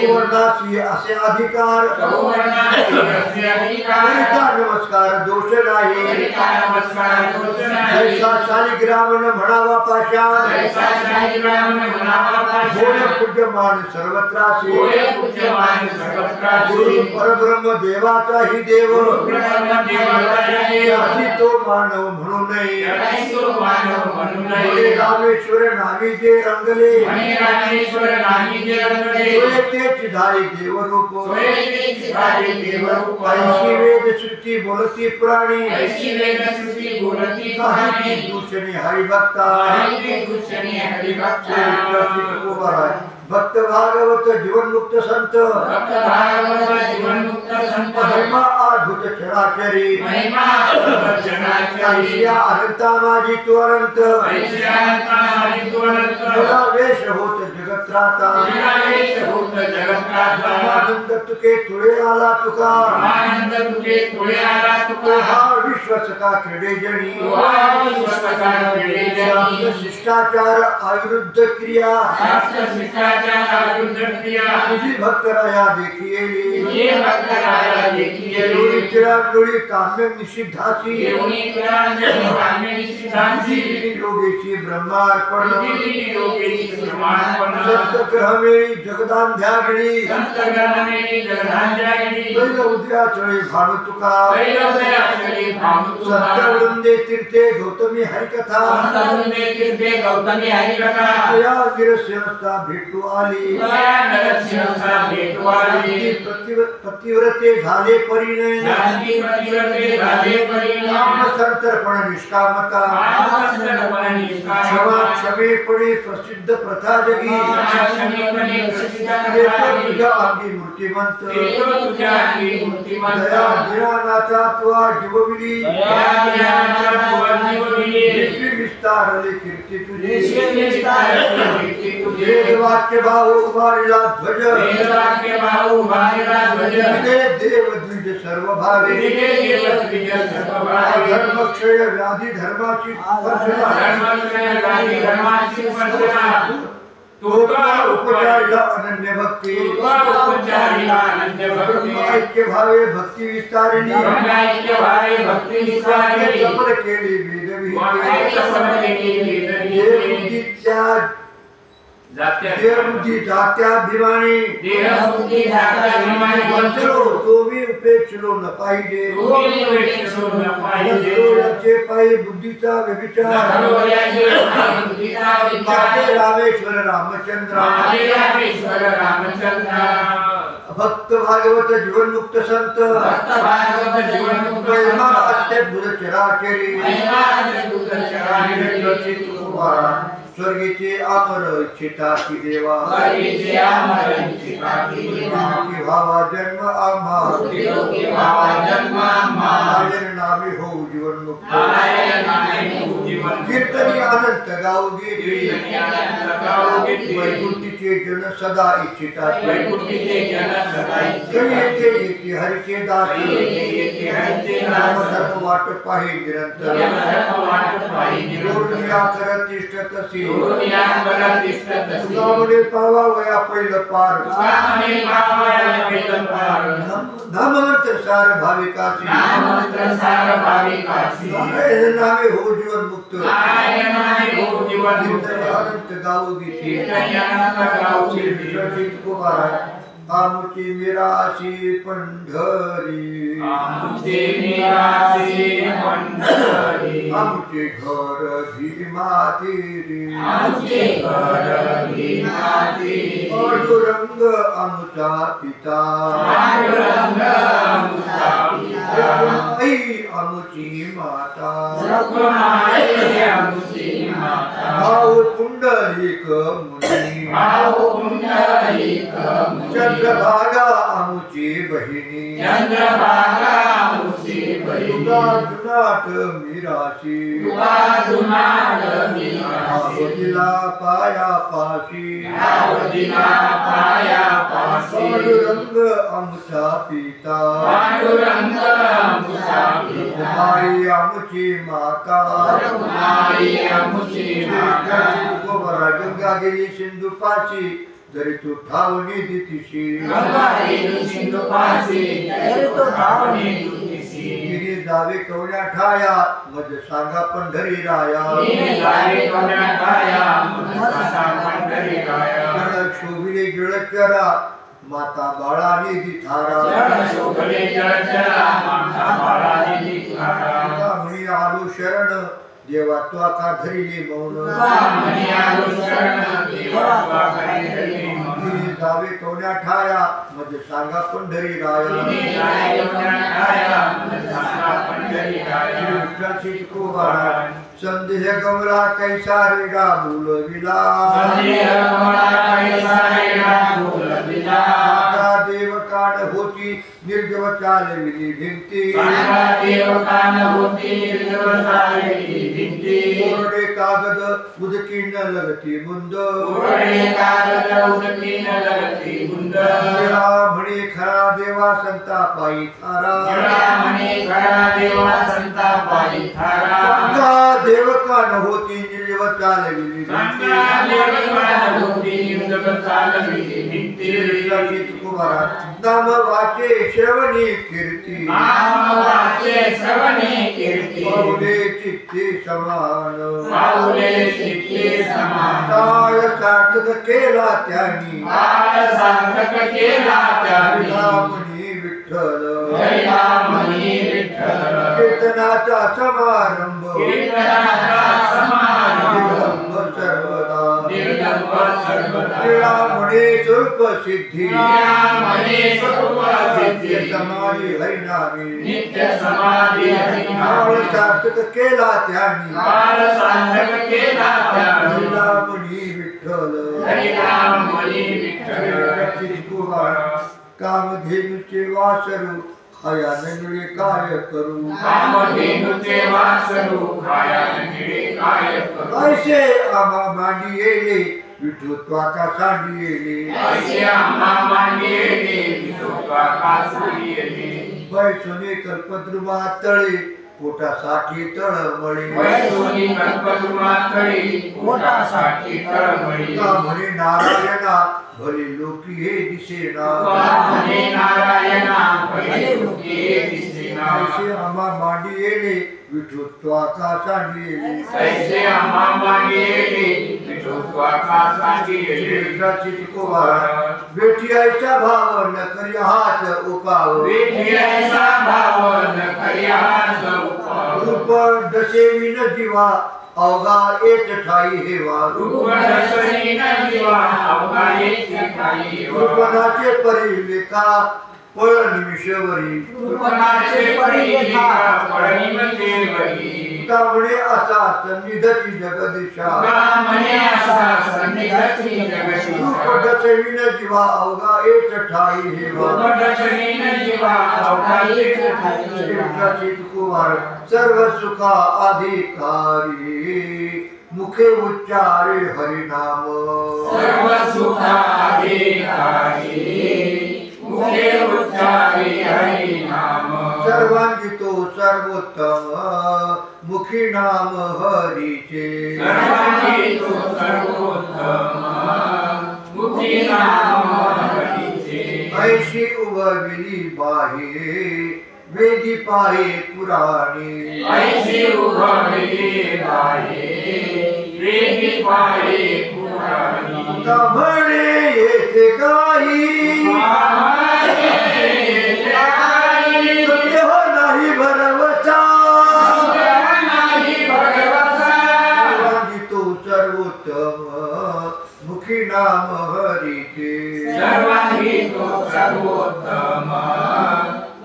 वर्णाशी असे अधिकार नमस्कार दोष नाही शालिग्राम म्हणावा पाषाण पूज्यमान सर्वत्रासी परब्रह्म देवाचा ही देव तो मानव म्हणू नये जगायचो मानव म्हणू म्हणे नये रामेश्वर नामी जे रंगले म्हणे रामेश्वर नामी जे रंगले सोय तेच धारी देवरूप सोय तेच धारी देवरूप ऐशी वेद श्रुती बोलती पुराणी ऐशी वेद श्रुती बोलती पुराणी दूषणे हरिभक्ता हरिते दूषणे हरिभक्ता भक्त भागवत जीवनमुक्त संत भक्त भागवत जीवनमुक्त संत महिमा अद्भुत चराचरी महिमा जनाचारी ऐशिया अनंता माझी तू अनंत ऐशांता माझी तू अनंत तुला वेश होत जगत्राता तुला वेश होत जगत्राता आनंद तुके तुळे आला तुका आनंद तुझे तुळे आला तुका हा विश्वास का खेडे जणी विश्वसका खेळे जनी शिष्टाचार अविरुद्ध क्रिया शास्त्र शिष्टाचार विरुद्ध क्रिया तुझी भक्त राया देखिएली ये भक्त राया देखिएली डोळी तिळा डोळी काम्य निषिद्धाची येऊनी कुरांजनी वामेनी सिद्धांची योगेची ब्रह्मार्पण विधिली योगेची प्रमाणपण संत ग्रहवेळी जगदांध्यागिरी संत गणमेनी जगदांजागिरी बैल उद्या चळे भानु तुका वैरवदयाचरी भामुतुका सत्यवृंदे तीर्थे गौतमी हरिकथा संतवृंदे तीर्थे गौतमी हरिकथा तया गिरस्यवस्था भेटू आली तया नरसिंहसा भेटवाली पतिव्रते झाले परिणय शांती प्रतिव्रते झाले परिणाम आत्मसंतर्पण निष्कामता आत्मसंतर्पण निष्काम क्षमेपणे प्रसिद्ध प्रथा जगी क्षमेपणे प्रसिद्ध देतो करावी तुझ्या अंगी मूर्तिमंत देतो तुझ्या अंगी मूर्तिमंत दया दिनानाथा तुवा जीवविली दयाविनाचा तुवजीवविली विश्वी विस्तारले कीर्ती तुझी विश्वविस्तारले कीर्ती तुझी वेदवाक्य भाव उभारला ध्वज वेदवाक्य भाऊ भागीरा ध्वज तुझे देव द्विज सर्व भावे विजय देव तुझ सर्वभावी धर्मक्षय व्याधी धर्माची वर्षणा धर्मश्रय गादी धर्माची वर्षणा तुका उपचारिला अनन्य भक्ती तुका उपचारिला अनन्य भक्ती ऐक्य भावे भक्ती विस्तारिणी ब्रह्मैक्य भावे भक्ती विस्तारिणी सफल केली वेदविहिते वाक्य समलेली वेदविहिते देव बुद्धीच्या जात्या देव बुद्धी जात्याभिमानी देह बुद्धी जात्याभिमानी वंचलो तो मी उपेक्षलो न पाहिजे तुम्ही उपेक्षितो न पाहिजे याचे पायी बुद्धीचा व्यभिचार नखरोयाचे बुद्धीचा विचार माझे रामेश्वर रामचंद्र माझे रामेश्वर रामचंद्र भक्त भागवत जीवनमुक्त संत भक्त भागवत जीवनमुक्त महिमा संत अत्यद्भुत चराचरी महिमा अद्भुत चराचरी स्वर्गीचे अमर इच्छिताची देवा स्वर्गीचे अमर इच्छिताची देवा की व्हावा जन्म आम्हा की व्हावा जन्म आम्हा नारायण नामे होऊ जीवनमुक्त नारायण नामे होऊ जीवनमुक्त कीर्तनी अनंत गाऊ कीर्तनी गेली अनंत गाऊ गेली वैकुंठीचे जन सदा इच्छिताचे वैकुंठीचे जन सदा कधी येते येते हरिचे दासी येते हरिचे दासी धर्म वाट पाहि निरंतर धर्म वाट पाहि निरंतर दुर्निया करत तिष्ठतसी दुर्निया करत तिष्ठतसी तुझ्यामुळे पावा वया पहिलं पार तुझ्यामुळे पावाया पहिलं पार नामवंत सार भाविकासी नाममंत्र सार भाविकासी नारायण नामे हो जीवन मुक्त नारायण नामे हो जीवनमुक्त अनंत गाऊ गीती कीर्तनी अनंत गाऊ गेली आमची मिराशी पंढरी आमचे निराशी पंढरी आमचे घर भीमातीरी आमचे घर भीमातीरी पांडुरंग आमचा पिता पांडुरंग आमचा पिता आई आमची माता रखुमाई आमची माता भाऊ पुंडलिक मुनी भाऊ पुंडलिक मुनी चंद्रभागा आमची बहिणी चंद्रभागा आमची बहिणी तुका जुनाट मिराशी तुका जुनाट मिराशी आवतीला पायापाशी आवतीला पायापाशी पांडुरंग आमचा पिता पांडुरंग आमचा पिता आई आमची माता रखुमाई आमची माता गंगा गेली सिंधू पाची जरी तू ठावणी दितीशी गंगा गेली सिंधू पाशी जरी तू ठावणी दितीशी गिरी जावे कवड्या ठाया मज सांगा पंढरी राया नीने जावे कवड्या ठाया मज सांगा पंढरी राया जळ शोभिले जळचरा माता बाळाने दिथारा जळ शोभले जळचरा माता बाळाने दिथारा म्हणी आलो देवा त्वा का धरिले मौन म्हणे आलो शरण देवा त्वा करी धरिले मौन तिने जावे कोण्या ठाया मज सांगा पंढरी राया तिने जावे कोण्या ठाया मज सांगा पंढरी राया विठ्ठल तुकोबारा संदेह गमला कैसा रे बोलविला संदेह गमला कैसा रे बोलविला देव कान होती निर्जव चालविली भिंती देव कान होती निर्जव चालविली भिंती कोरडे कागद उदकी न लगती बुंद कोरडे कागद उदकी न लगती बुंद म्हणे खरा देवा संता पायी थारा म्हणे खरा देवा संता पायी थारा देव कान होती निर्जव चालविली भिंती देव कान होती निर्जव चालविली भिंती तुकोबारा नाम वाचे श्रवणी कीर्ती नाम वाचे श्रवणी कीर्ती पाऊले चित्ते समान पाऊले चित्ते समान काळ सार्थक केला त्यांनी काळ सार्थक केला त्यांनी म्हणी विठ्ठल म्हणी विठ्ठल कीर्तनाचा समारंभ कीर्तनाचा समारंभ निर्लंब सर्वदा निर्लंब सर्वदा लीळा म्हणे स्वरूप सिद्धी म्हणे स्वरूप सिद्धी समाधी हरिनामी नित्य समाधी काळ हरिनामी सार्थक केला त्यांनी काळ सार्थक केला त्यांनी म्हणी विठ्ठल हरिनाम म्हणी विठ्ठल कामधेनुचे वासरू खाया नंगळे काय करू कामधेनुचे वासरू खाया नंगळे काय करू ऐसे आम्हा मांडी येले विठू त्वाका सांडी येले ऐसे आम्हा मांडी येले विठू त्वाका सांडी येले बैसुने कल्पद्रुमा तळे पोटासाठी तळमळे बैसुनी कल्पद्रुमा तळे पोटासाठी तळमळे का म्हणे नारायणा भले लोकी हे दिसेना म्हणे नारायणा भले लोकी हे दिसेना ऐसे आम्हा मांडी येले विठू त्वाका सांडी येले ऐसे आम्हा मांडी येले विठू त्वाका सांडी येले बेटी ऐसा भाव न करी हात उपाव विठी ऐसा भाव न करिया उपाव रूप दशे विन जीवा अवघा एक ठाई हेवा रूप दर्शनी न जीवा अवघा एक ठाई हेवा रूपनाचे परिलेखा पळ निमिषवरी रूपनाचे परिलेखा पळ निमिषवरी का म्हणे असा सन्निधती जगदीशा का म्हणे असा सन्निधती जगदीशा रूप दशे विन जीवा अवघा एक ठाई हेवा रूप दर्शनी न जीवा अवघा एक ठाई हेवा कुमार सर्व सुखा अधिकारी मुखे उच्चारे हरिनाम सर्व सुखाधिकारी मुखे उच्चारे हरिनाम सर्वांगितो सर्वोत्तम मुखी नाम हरीचे सर्वांगितो सर्वोत्तम मुखी नाम हरीचे ऐशी उभविली बाहे वेदी पाहे पुराणे ऐशी उभविली बाहे वेदी पाहे पुराणी का म्हणे येथे काही सत्य हो नाही भरवसा सर्वांगितो सर्वोत्तम मुखी नाम हरीचे सर्वांगितो सर्वोत्तम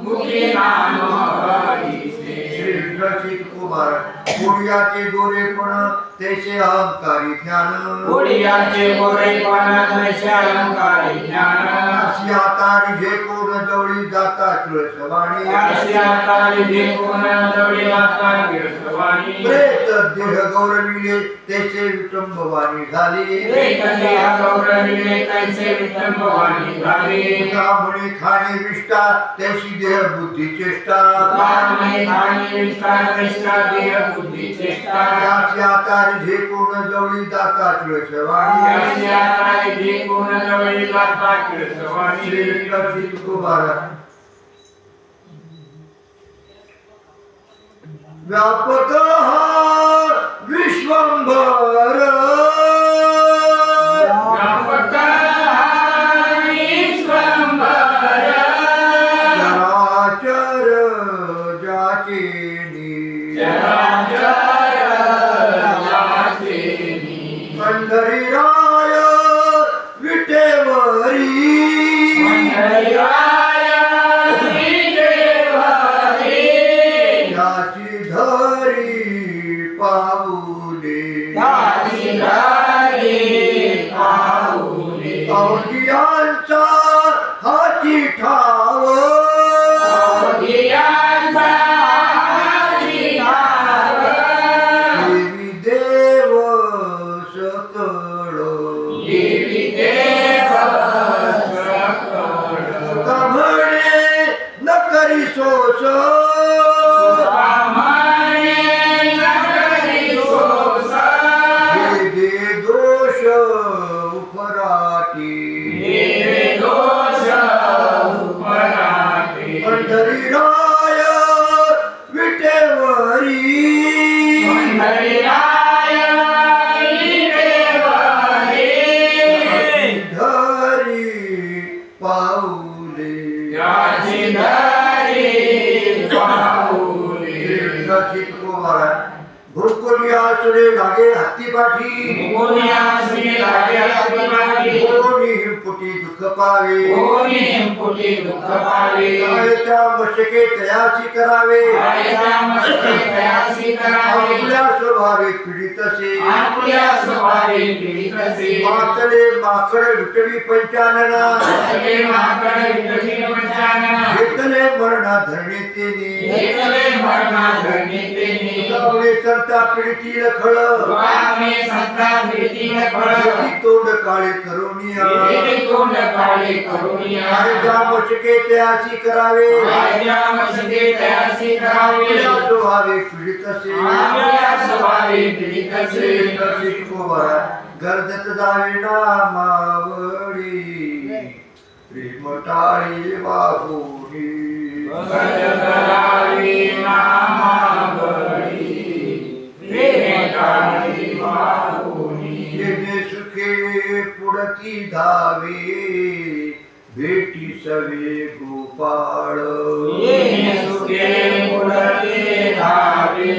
मुखी नाम हरीचे रचित कुमार पुण्याचे गोरेपण त्याचे अहंकारी ज्ञान पुण्याचे गोरेपण त्याचे अहंकारी ज्ञान अशी आता जे कोण जवळी जाता तुळसवाणी अशी आता जे कोण जवळी जाता तुळसवाणी प्रेत देह गौरविले त्याचे विटंबवाणी झाली प्रेत देह गौरविले त्याचे विटंबवाणी झाली का म्हणे खाणे विष्टा त्याची देह बुद्धी चेष्टा कामने खाणे विष्टा चेष्टा देह बुद्धी चेष्टा अशी आता जे कोण जवळी जाता तुळसवाणी अशी आता जे कोण जवळी जाता तुळसवाणी रचित कुमार व्यापक विश्वंभर व्यापक विश्वंभर चराचर जाचे चराचर ठसित को महाराज भूकोनिया सुने लागे हत्ती पाठी भूकोनिया सुने लागे हत्ती पाठी भूकोनी हिमपुटी दुख पावे भूकोनी हिमपुटी दुख पावे आयता मशके तयासी करावे आयता मशके तयासी करावे आपल्या स्वभावे पीडित से आपल्या स्वभावे पीडित से मातले माकड विटवी पंचानना मातले माकड विटवी पंचानना घेतले मरणा धरणे तेने घेतले मरणा धरणे तेने तुकामुळे संता पीडितील खळ तुकामुळे संता पीडितील खळ तोंड काळे करुनिया तोंड काळे करुनिया आयता मशके तयासी करावे आयता मशके तयासी करावे आपल्या स्वभावे पीडित से आपल्या स्वभावे पीडित से गर्दत जावे नामावडी प्रेम टाळी वाहुनी गर्दत जावे नामावडी प्रेम टाळी वाहुनी येणे सुखे पुढती धावे भेटी सवे गोपाळ येणे सुखे पुढते धावे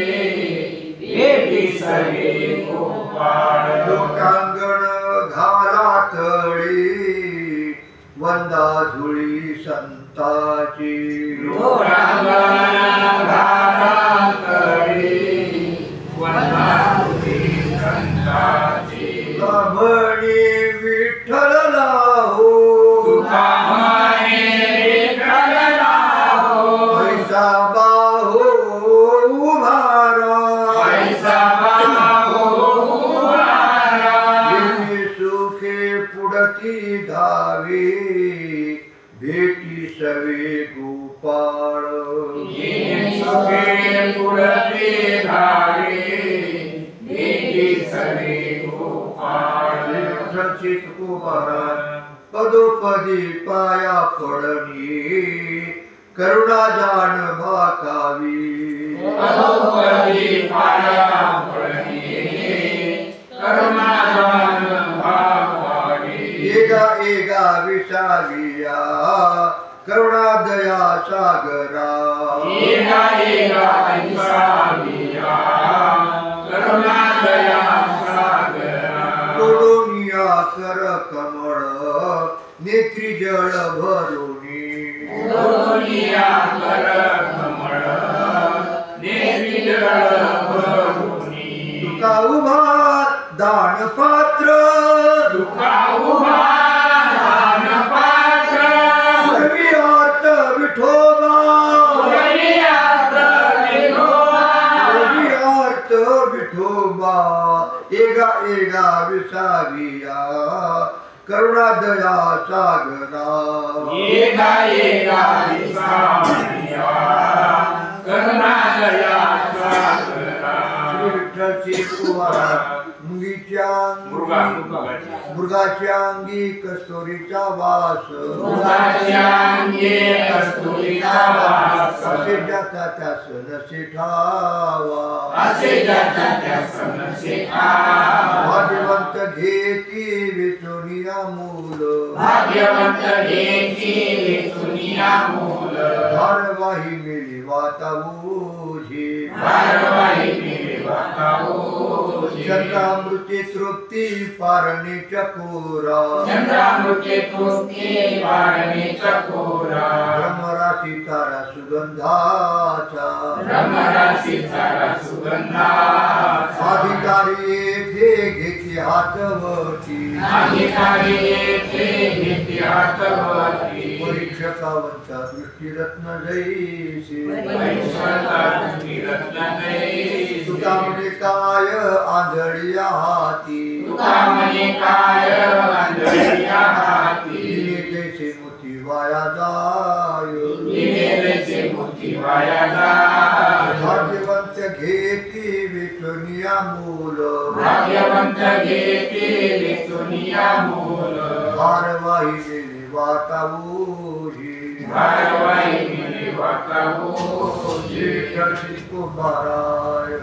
भेटी सवे गोपाळ लोटांगण घाला तळी वंदा धुळी संताची लोटांगण घाला तळी वंदा धुळी संताची म्हणे विठ्ठलला हो तुका म्हणे विठ्ठलला हो पैसा बाहो उभारा पैसा बाहो उभारा येणे सुखे पुढती धावे भेटी सवे गोपाळ येणे सुखे पुढते धावे भेटी सवे गोपाळ संचित कुमारान पदोपदी पाया पडणी करुणा जाण भाकावी पदोपदी पाया पडणे करुणा जाण भाकावी एगा एगा विसाविया करुणा दया सागरा एका एका विसाविया करुणा दया सागरा तोडूनिया कर कमळ नेत्री जळ भरुनी दोनिया कर कमळ नेत्री जळ भरुनी तुका उभा दान पात्र तुका उभा दानपात्र पूर्वी आर्त विठोबा पुरवियात विठोबा पूर्वी आर्त विठोबा एगा एगा विसाविया करुणा दया सागरा एका एका विसाविया करुणा दया सागरा विठ्ठलची कुमारा मृगाच्या अंगी कस्तुरीचा वास मृगाच्या अंगी कस्तुरीचा वास असे ज्याचा त्यास नसे ठावा असे ज्याचा त्यास नसे ठावा भाग्यवंत घेती वेचोनिया मूल भाग्यवंत घेती वेचुनिया मूल भारवाही मिली वातावूझी भारवाही मिली वातावूझी चंद्रामृती तृप्ती पारणे चकोरा चंद्रामृती तृप्ती पारणे चकोरा ब्रह्मराशी तारा सुगंधाचा ब्रह्मराशीचा सुगंधाचा अधिकारी येथे घेते हातवटी अधिकारी येथे घेते हातवटी परीक्षकावंता दृष्टीरत्न जैसे पैशाचा रत्न जैसी तुका म्हणे काय आंधळी हाती तुका म्हणे काय अंधळ्या हाती दिले जैसे मोती वाया जाय दिलेचे मोती वाया जाय भाग्यवंत घेती विठुनिया मूल भाग्यवंत घेते वेचुनिया मूल भारवाही गेली वातावूही भारवाही मिली वातावूझी श्री कुमाराय